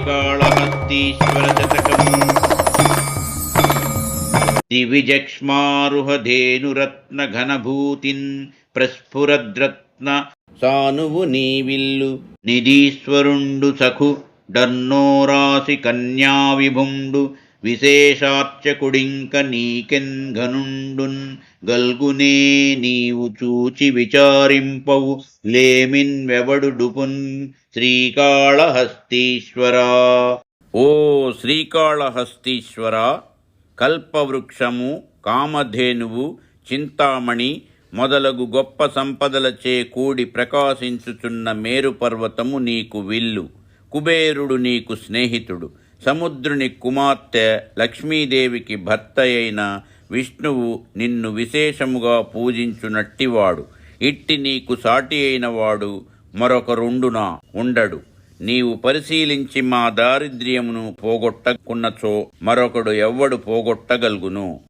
శ్రీకాళహస్తీశ్వర శతకము. దివిజక్ష్మారుహధేనురత్న ఘనభూతిన్ ప్రస్ఫురద్రత్న సానువు నీవిల్లు నిధీశ్వరుండు సఖు డన్నోరాసి కన్యా విభుండు విశేషార్చకుడింక నీకెన్ఘనుండున్ గల్గునే నీవు చూచి విచారింపవు లేమిన్ వెవడుడుపున్ శ్రీకాళహస్తీశ్వరా. ఓ శ్రీకాళహస్తీశ్వర, కల్పవృక్షము, కామధేనువు, చింతామణి మొదలగు గొప్ప సంపదలచే కూడి ప్రకాశించుచున్న మేరు పర్వతము నీకు విల్లు. కుబేరుడు నీకు స్నేహితుడు. సముద్రుని కుమార్తె లక్ష్మీదేవికి భర్త అయిన విష్ణువు నిన్ను విశేషముగా పూజించునట్టివాడు. ఇట్టి నీకు సాటి అయిన వాడు మరొకరుండునా? ఉండడు. నీవు పరిశీలించి మా దారిద్ర్యమును పోగొట్టకున్నచో మరొకడు ఎవ్వడు పోగొట్టగల్గును?